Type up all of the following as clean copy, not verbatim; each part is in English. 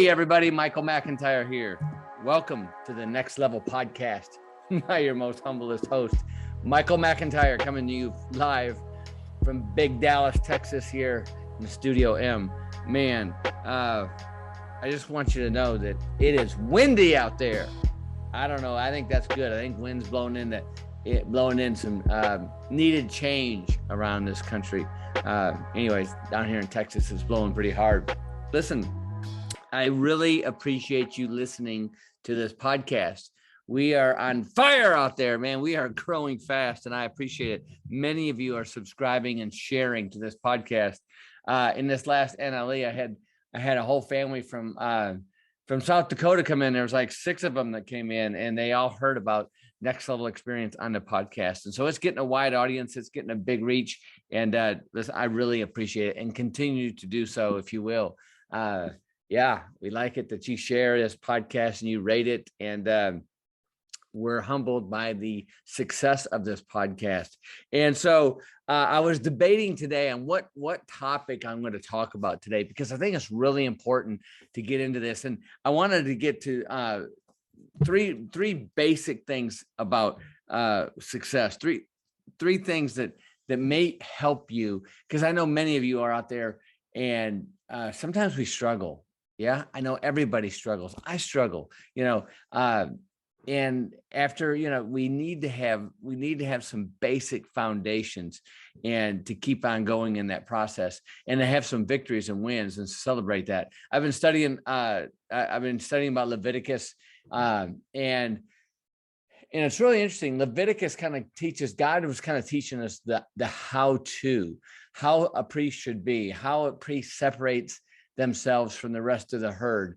Hey everybody, Michael McIntyre here. Welcome to the Next Level Podcast. I'm your most humblest host, Michael McIntyre, coming to you live from Big Dallas, Texas here in the Studio M. Man, I just want you to know that it is windy out there. I don't know. I think that's good. I think wind's blowing in some needed change around this country. Anyways, down here in Texas, it's blowing pretty hard. Listen, I really appreciate you listening to this podcast. We are on fire out there, man. We are growing fast, and I appreciate it. Many of you are subscribing and sharing to this podcast. In this last NLE, I had a whole family from South Dakota come in. There was like 6 of them that came in, and they all heard about Next Level Experience on the podcast. And so it's getting a wide audience. It's getting a big reach. And listen, I really appreciate it, and continue to do so, if you will. Yeah, we like it that you share this podcast and you rate it. And we're humbled by the success of this podcast. And so I was debating today on what topic I'm going to talk about today, because I think it's really important to get into this. And I wanted to get to three basic things about success, three things that may help you, because I know many of you are out there, and sometimes we struggle. Yeah, I know everybody struggles. I struggle, and after, we need to have some basic foundations, and to keep on going in that process, and to have some victories and wins and celebrate that. I've been studying about Leviticus, and it's really interesting. Leviticus kind of teaches, God was kind of teaching us the how a priest should be, how a priest separates themselves from the rest of the herd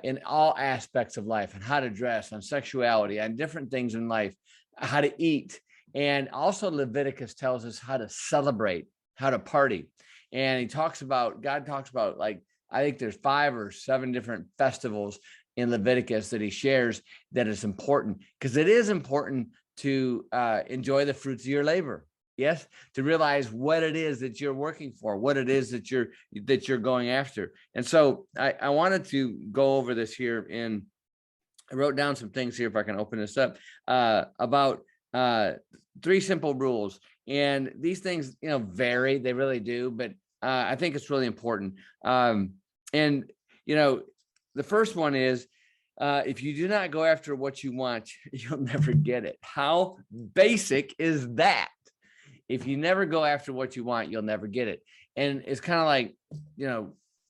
in all aspects of life, and how to dress, on sexuality, on different things in life, how to eat. And also Leviticus tells us how to celebrate, how to party. And God talks about, like, I think there's 5 or 7 different festivals in Leviticus that he shares that is important, because it is important to enjoy the fruits of your labor. Yes, to realize what it is that you're working for, what it is that you're going after. And so I wanted to go over this here, and I wrote down some things here, if I can open this up, about 3 simple rules. And these things, vary, they really do, but I think it's really important. And the first one is, if you do not go after what you want, you'll never get it. How basic is that? If you never go after what you want, you'll never get it. And it's kind of like,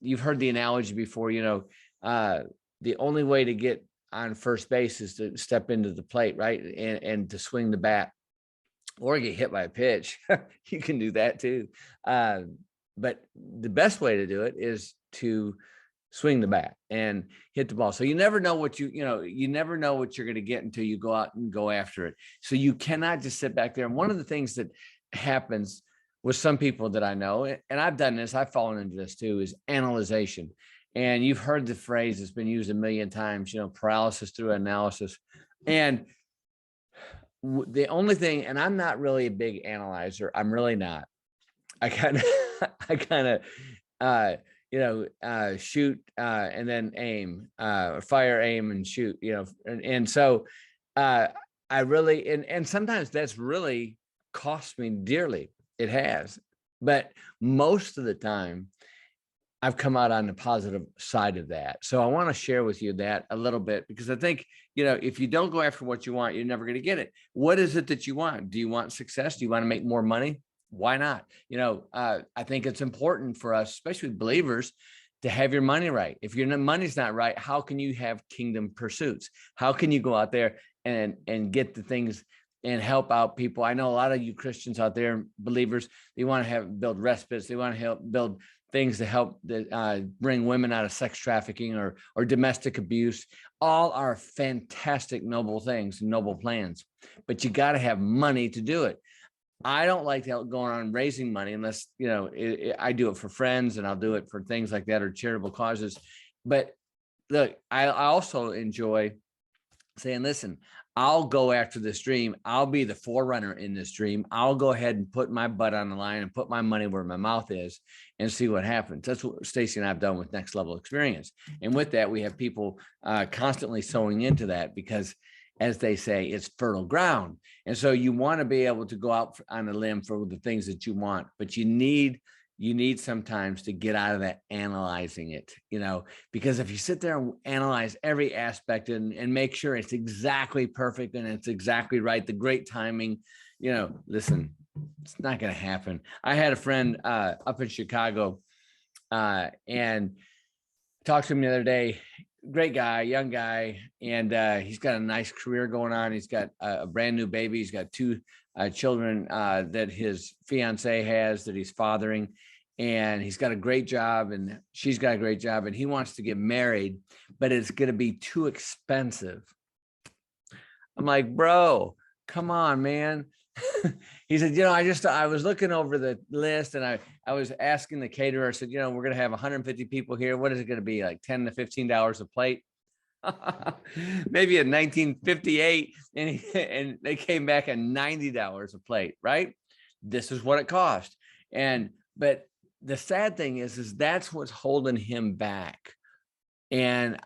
you've heard the analogy before, the only way to get on first base is to step into the plate, right? And to swing the bat, or get hit by a pitch. You can do that too. But the best way to do it is to swing the bat and hit the ball. So you never know what you never know what you're going to get until you go out and go after it. So you cannot just sit back there. And one of the things that happens with some people that I know, and I've done this, I've fallen into this too, is analyzation. And you've heard the phrase, it's been used a million times, paralysis through analysis. And the only thing, and I'm not really a big analyzer, I'm really not. I kind of shoot and then aim, fire, aim, and shoot, and so I really, and sometimes that's really cost me dearly. It has. But most of the time I've come out on the positive side of that. So I want to share with you that a little bit, because I think, if you don't go after what you want, you're never going to get it. What is it that you want? Do you want success? Do you want to make more money? Why not? I think it's important for us, especially believers, to have your money right. If your money's not right, how can you have kingdom pursuits? How can you go out there and get the things and help out people? I know a lot of you Christians out there, believers, they want to build respites. They want to help build things to help bring women out of sex trafficking or domestic abuse. All are fantastic, noble things, noble plans, but you got to have money to do it. I don't like to go around raising money unless, I do it for friends, and I'll do it for things like that, or charitable causes. But look, I also enjoy saying, listen, I'll go after this dream. I'll be the forerunner in this dream. I'll go ahead and put my butt on the line and put my money where my mouth is and see what happens. That's what Stacy and I have done with Next Level Experience. And with that, we have people constantly sowing into that because, as they say, it's fertile ground. And so you want to be able to go out on a limb for the things that you want, but you need sometimes to get out of that analyzing it, because if you sit there and analyze every aspect and make sure it's exactly perfect and it's exactly right, the great timing, listen, it's not going to happen. I had a friend up in Chicago and talked to him the other day. Great guy, young guy, and he's got a nice career going on. He's got a brand new baby. He's got two children that his fiance has that he's fathering, and he's got a great job and she's got a great job, and he wants to get married, but it's going to be too expensive. I'm like, bro, come on, man. He said, I was looking over the list and I was asking the caterer, I said, we're going to have 150 people here. What is it going to be, like $10 to $15 a plate? Maybe in 1958, and they came back at $90 a plate, right? This is what it cost. But the sad thing is that's what's holding him back. And,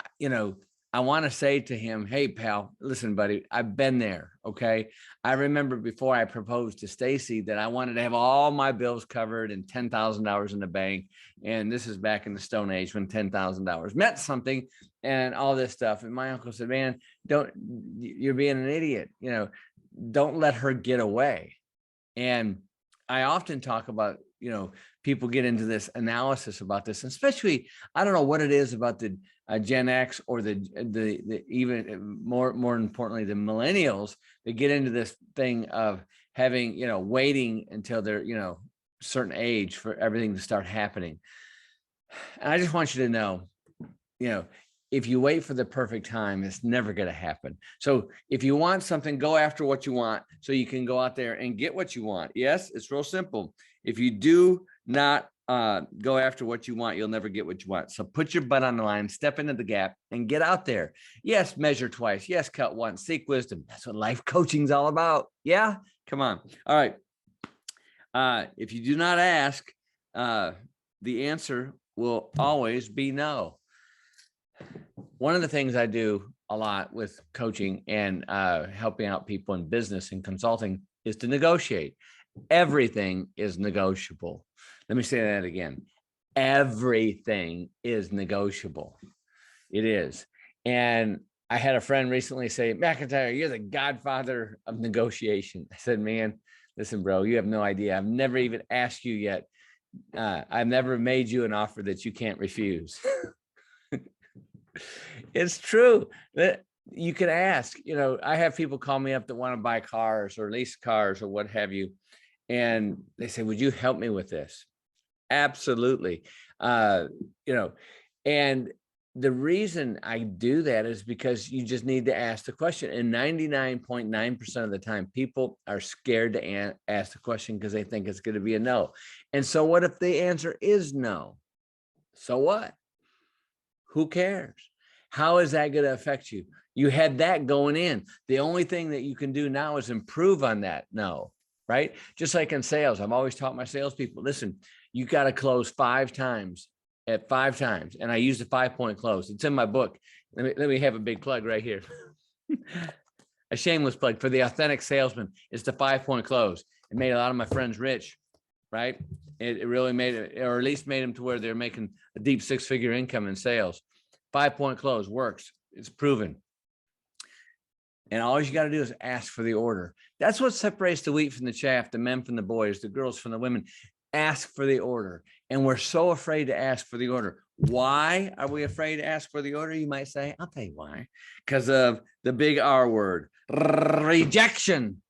I want to say to him, hey, pal, listen, buddy, I've been there. Okay. I remember before I proposed to Stacy that I wanted to have all my bills covered and $10,000 in the bank. And this is back in the Stone Age when $10,000 meant something and all this stuff. And my uncle said, man, you're being an idiot. Don't let her get away. And I often talk about, people get into this analysis about this, especially, I don't know what it is about the Gen X or the even more importantly, the millennials that get into this thing of having, waiting until they're, certain age for everything to start happening. And I just want you to know, if you wait for the perfect time, it's never going to happen. So if you want something, go after what you want so you can go out there and get what you want. Yes, it's real simple. If you do not go after what you want, you'll never get what you want. So put your butt on the line, step into the gap and get out there. Yes, measure twice. Yes, cut once, seek wisdom. That's what life coaching is all about. Yeah, come on. All right. If you do not ask, the answer will always be no. One of the things I do a lot with coaching and helping out people in business and consulting is to negotiate. Everything is negotiable. Let me say that again. Everything is negotiable. It is. And I had a friend recently say, McIntyre, you're the godfather of negotiation. I said, man, listen, bro, you have no idea. I've never even asked you yet. I've never made you an offer that you can't refuse. It's true that you can ask. I have people call me up that want to buy cars or lease cars or what have you. And they say, would you help me with this? Absolutely. And the reason I do that is because you just need to ask the question. And 99.9% of the time, people are scared to ask the question because they think it's going to be a no. And so what if the answer is no? So what? Who cares? How is that going to affect you? You had that going in. The only thing that you can do now is improve on that no, right? Just like in sales, I've always taught my salespeople, listen, you got to close 5 times at 5 times. And I use the 5-point close. It's in my book. Let me have a big plug right here. A shameless plug for the authentic salesman. It's the 5-point close. It made a lot of my friends rich, right? It really made it, or at least made them to where they're making a deep 6-figure income in sales. 5-point close works. It's proven. And all you got to do is ask for the order. That's what separates the wheat from the chaff, the men from the boys, the girls from the women. Ask for the order. And we're so afraid to ask for the order. Why are we afraid to ask for the order? You might say, I'll tell you why. Because of the big R word, rejection.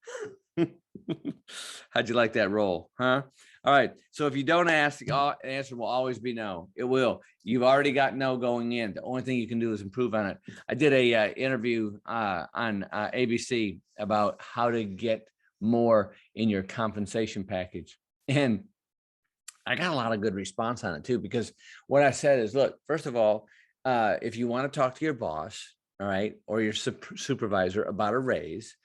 How'd you like that roll? Huh? All right. So if you don't ask, the answer will always be no. It will. You've already got no going in. The only thing you can do is improve on it. I did a interview on ABC about how to get more in your compensation package. And I got a lot of good response on it too, because what I said is, look, first of all, if you want to talk to your boss, all right, or your supervisor about a raise,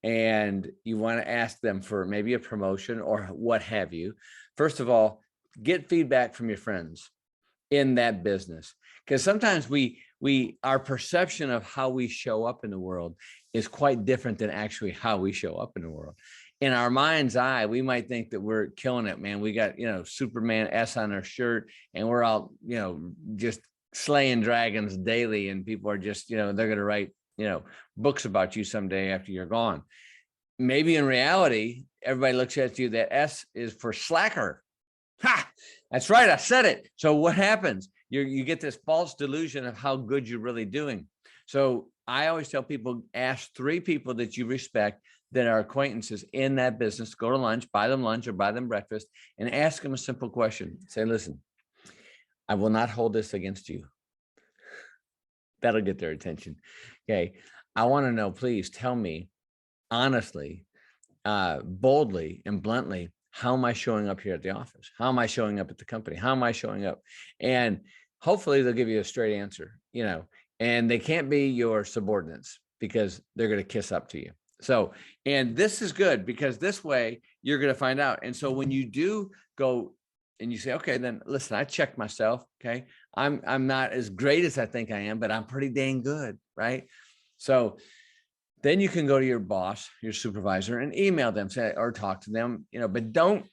and you want to ask them for maybe a promotion or what have you, first of all, get feedback from your friends in that business. Because sometimes our perception of how we show up in the world is quite different than actually how we show up in the world. In our mind's eye, we might think that we're killing it, man. We got, Superman S on our shirt, and we're all, just slaying dragons daily. And people are just, they're going to write, books about you someday after you're gone. Maybe in reality, everybody looks at you, that S is for slacker. Ha! That's right. I said it. So what happens? You get this false delusion of how good you're really doing. So I always tell people, ask 3 people that you respect that are acquaintances in that business. Go to lunch, buy them lunch or buy them breakfast, and ask them a simple question. Say, listen, I will not hold this against you. That'll get their attention. Okay. I want to know, please tell me honestly, boldly and bluntly, how am I showing up here at the office? How am I showing up at the company? How am I showing up? And hopefully they'll give you a straight answer, and they can't be your subordinates because they're going to kiss up to you. So, and this is good because this way you're going to find out. And so when you do go and you say, okay, then listen, I checked myself. Okay. I'm not as great as I think I am, but I'm pretty dang good. Right. So then you can go to your boss, your supervisor, and email them, say, or talk to them, but don't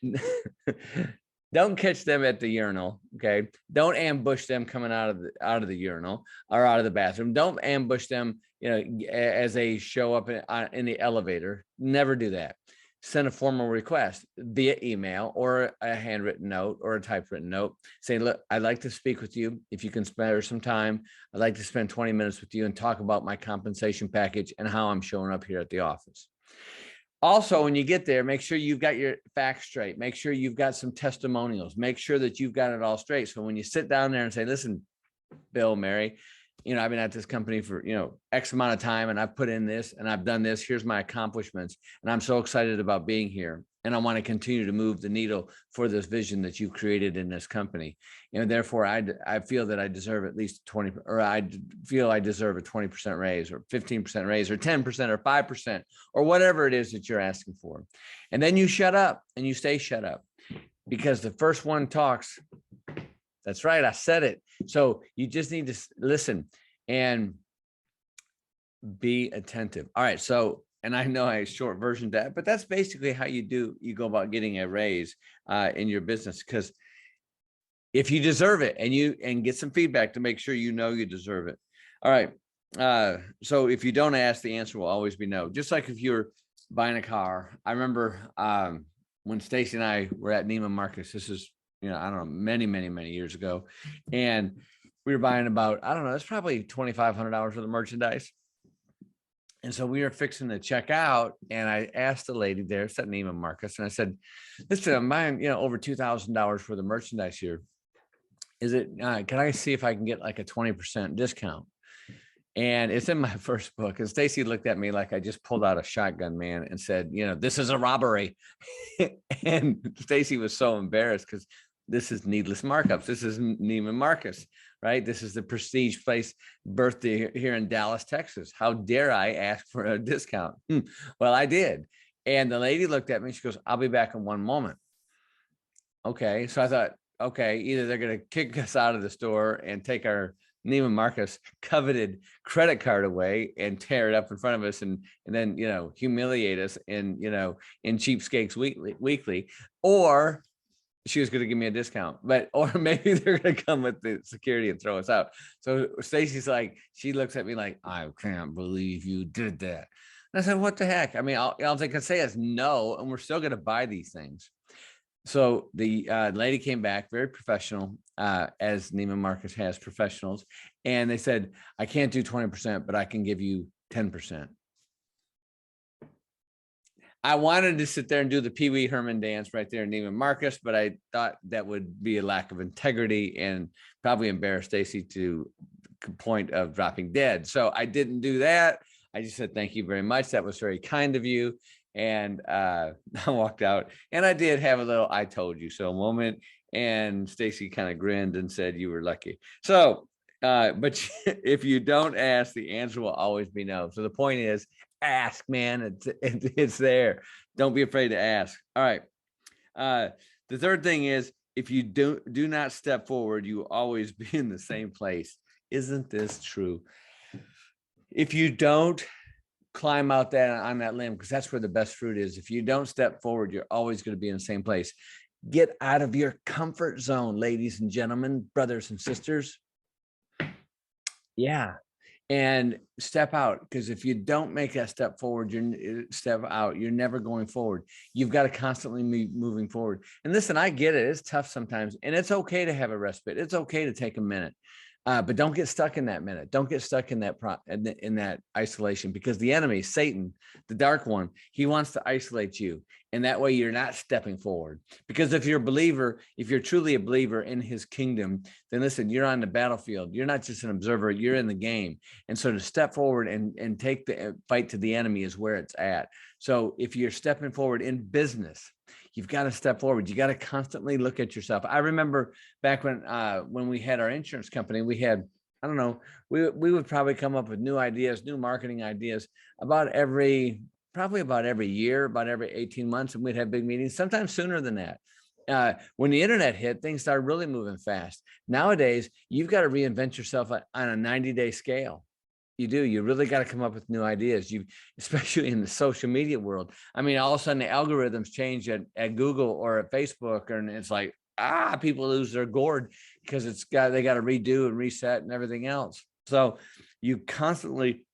catch them at the urinal. Okay. Don't ambush them coming out of the urinal or out of the bathroom. Don't ambush them, as they show up in the elevator. Never do that. Send a formal request via email or a handwritten note or a typewritten note saying, look, I'd like to speak with you. If you can spare some time, I'd like to spend 20 minutes with you and talk about my compensation package and how I'm showing up here at the office. Also, when you get there, make sure you've got your facts straight. Make sure you've got some testimonials. Make sure that you've got it all straight. So when you sit down there and say, listen, Bill, Mary, I've been at this company for, X amount of time, and I've put in this and I've done this. Here's my accomplishments. And I'm so excited about being here. And I want to continue to move the needle for this vision that you've created in this company. Therefore I feel that I deserve at least 20, or I feel I deserve a 20% raise or 15% raise or 10% or 5% or whatever it is that you're asking for. And then you shut up and you stay shut up because the first one talks. That's right. I said it. So you just need to listen and be attentive. All right. So, and I know I short versioned that, but that's basically how you go about getting a raise in your business. Because if you deserve it and get some feedback to make sure you deserve it. All right. So if you don't ask, the answer will always be no. Just like if you're buying a car. I remember when Stacy and I were at Neiman Marcus. This is, I don't know, many, many, many years ago. And we were buying about, I don't know, it's probably $2,500 worth of merchandise. And so we were fixing to check out. And I asked the lady there, it's at Neiman Marcus. And I said, listen, I'm buying, over $2,000 worth of merchandise here. Is it, can I see if I can get like a 20% discount? And it's in my first book. And Stacy looked at me like I just pulled out a shotgun, man, and said, this is a robbery. And Stacy was so embarrassed because this is needless markups. This is Neiman Marcus, right? This is the prestige place birthed here in Dallas, Texas. How dare I ask for a discount? Well, I did. And the lady looked at me. She goes, I'll be back in one moment. Okay. So I thought, okay, either they're going to kick us out of the store and take our Neiman Marcus coveted credit card away and tear it up in front of us and then, humiliate us in Cheapskates Weekly, or she was going to give me a discount, or maybe they're going to come with the security and throw us out. So Stacy's like, she looks at me like, I can't believe you did that. And I said, what the heck? I mean, all they can say is no, and we're still going to buy these things. So the lady came back, very professional, as Neiman Marcus has professionals. And they said, I can't do 20%, but I can give you 10%. I wanted to sit there and do the Pee Wee Herman dance right there in Neiman Marcus, but I thought that would be a lack of integrity and probably embarrass Stacy to the point of dropping dead. So I didn't do that. I just said, thank you very much. That was very kind of you. And I walked out, and I did have a little I told you so moment. And Stacy kind of grinned and said, you were lucky. So But if you don't ask, the answer will always be no. So the point is, ask, man. It's there. Don't be afraid to ask. All right. The third thing is, if you do not step forward, you will always be in the same place. Isn't this true? If you don't climb out on that limb, because that's where the best fruit is. If you don't step forward, you're always going to be in the same place. Get out of your comfort zone, ladies and gentlemen, brothers and sisters. Yeah. And step out, because if you don't make that step forward, you're never going forward. You've got to constantly be moving forward. And listen, I get it. It's tough sometimes, and it's okay to have a respite. It's okay to take a minute. But don't get stuck in that minute. Don't get stuck in that isolation, because the enemy, Satan, the dark one, he wants to isolate you. And that way you're not stepping forward. Because if you're truly a believer in his kingdom, then listen, you're on the battlefield. You're not just an observer, you're in the game. And so to step forward and take the fight to the enemy is where it's at. So if you're stepping forward in business, you've got to step forward. You got to constantly look at yourself. I remember back when we had our insurance company, we had, I don't know, we would probably come up with new ideas, new marketing ideas probably about every year, about every 18 months. And we'd have big meetings, sometimes sooner than that. When the internet hit, things started really moving fast. Nowadays, you've got to reinvent yourself on a 90-day scale. You do. You really got to come up with new ideas. Especially in the social media world. I mean, all of a sudden the algorithms change at Google or at Facebook, and it's like, people lose their gourd because they got to redo and reset and everything else. So you constantly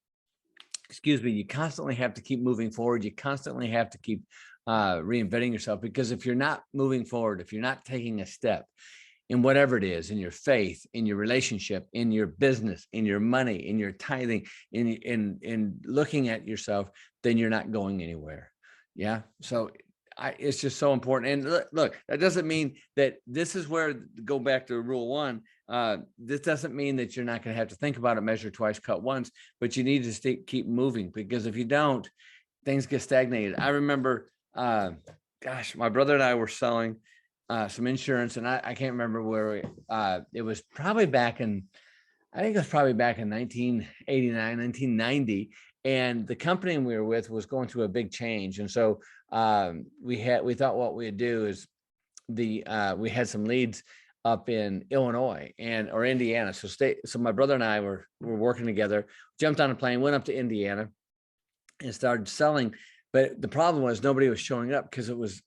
have to keep moving forward. You constantly have to keep reinventing yourself, because if you're not moving forward, if you're not taking a step in whatever it is, in your faith, in your relationship, in your business, in your money, in your tithing, in looking at yourself, then you're not going anywhere. Yeah. So it's just so important. And look, that doesn't mean that this is where, go back to rule one. This doesn't mean that you're not going to have to think about it, measure twice, cut once, but you need to keep moving, because if you don't, things get stagnated. I remember, my brother and I were selling some insurance, and I can't remember where it was probably back in 1989, 1990. And the company we were with was going through a big change. And so we thought what we'd do is we had some leads up in Illinois or Indiana. So my brother and I were working together, jumped on a plane, went up to Indiana and started selling. But the problem was nobody was showing up, because it was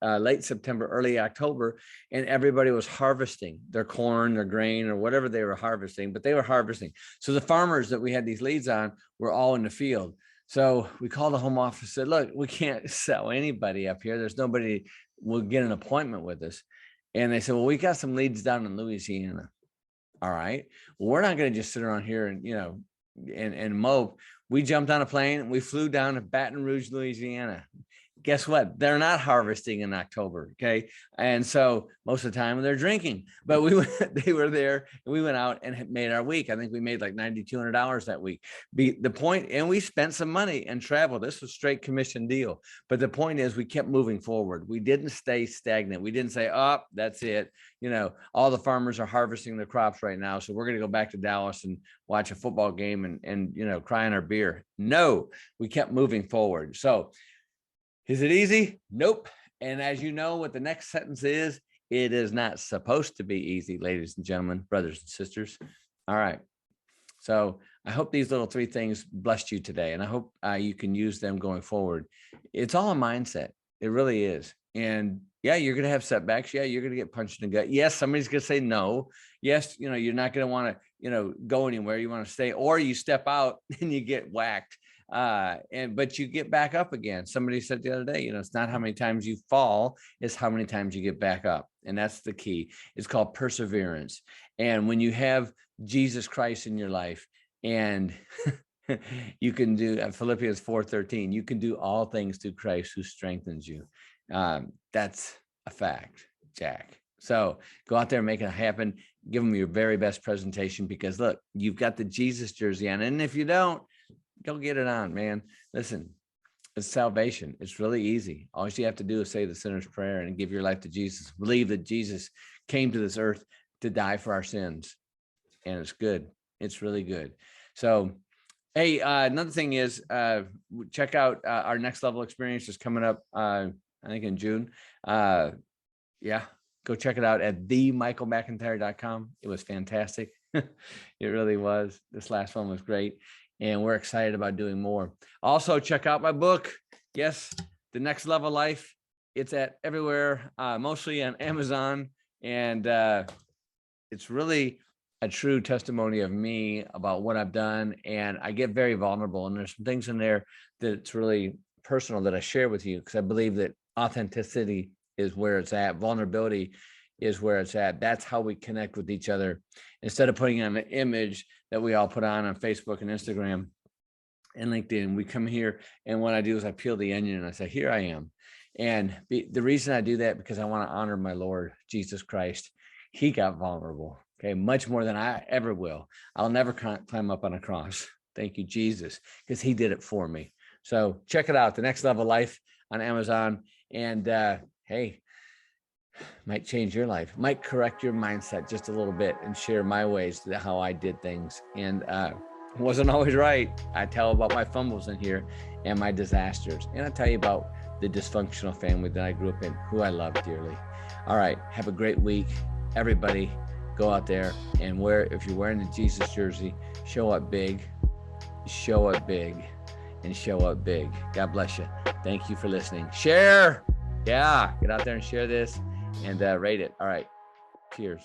late September, early October, and everybody was harvesting their corn, their grain, or whatever they were harvesting, but they were harvesting. So the farmers that we had these leads on were all in the field. So we called the home office and said, look, we can't sell anybody up here. There's nobody will get an appointment with us. And they said, well, we got some leads down in Louisiana. All right. Well, we're not going to just sit around here and mope. We jumped on a plane and we flew down to Baton Rouge, Louisiana. Guess what? They're not harvesting in October. Okay. And so most of the time they're drinking, but they were there, and we went out and made our week. I think we made like $9,200 that week. And we spent some money and travel. This was straight commission deal. But the point is, we kept moving forward. We didn't stay stagnant. We didn't say, oh, that's it. All the farmers are harvesting their crops right now, so we're going to go back to Dallas and watch a football game and cry on our beer. No, we kept moving forward. So is it easy? Nope. And as you know what the next sentence is, it is not supposed to be easy, ladies and gentlemen, brothers and sisters. All right. So I hope these little 3 things blessed you today, and I hope you can use them going forward. It's all a mindset. It really is. And yeah, you're going to have setbacks. Yeah, you're going to get punched in the gut. Yes, somebody's going to say no. Yes, you're not going to want to, go anywhere. You want to stay, or you step out and you get whacked. But you get back up again. Somebody said the other day, it's not how many times you fall, it's how many times you get back up. And that's the key. It's called perseverance. And when you have Jesus Christ in your life, and you can do Philippians 4:13, you can do all things through Christ who strengthens you. That's a fact, Jack. So go out there and make it happen. Give them your very best presentation, because look, you've got the Jesus jersey on. And if you don't, go get it on, man. Listen, it's salvation. It's really easy. All you have to do is say the sinner's prayer and give your life to Jesus. Believe that Jesus came to this earth to die for our sins. and it's good. It's really good. So, hey, another thing is check out our next level experience is coming up, I think in June. Yeah, go check it out at themichaelmcintyre.com. It was fantastic. It really was. This last one was great. And we're excited about doing more. Also, check out my book. Yes, The Next Level Life. It's at everywhere, mostly on Amazon. And it's really a true testimony of me about what I've done. And I get very vulnerable. And there's some things in there that's really personal that I share with you, because I believe that authenticity is where it's at. Vulnerability is where it's at. That's how we connect with each other. Instead of putting on an image that we all put on Facebook and Instagram and LinkedIn, we come here, and what I do is I peel the onion and I say, here I am. And the reason I do that, because I want to honor my Lord Jesus Christ. He got vulnerable, okay, much more than I ever will. I'll never climb up on a cross. Thank you, Jesus, because he did it for me. So check it out, The Next Level Life on Amazon. And hey, might change your life, might correct your mindset just a little bit, and share my ways to how I did things. And wasn't always right. I tell about my fumbles in here and my disasters. And I tell you about the dysfunctional family that I grew up in, who I love dearly. All right. Have a great week. Everybody go out there and if you're wearing the Jesus jersey, show up big, and show up big. God bless you. Thank you for listening. Share. Yeah. Get out there and share this and rate it. All right. Cheers.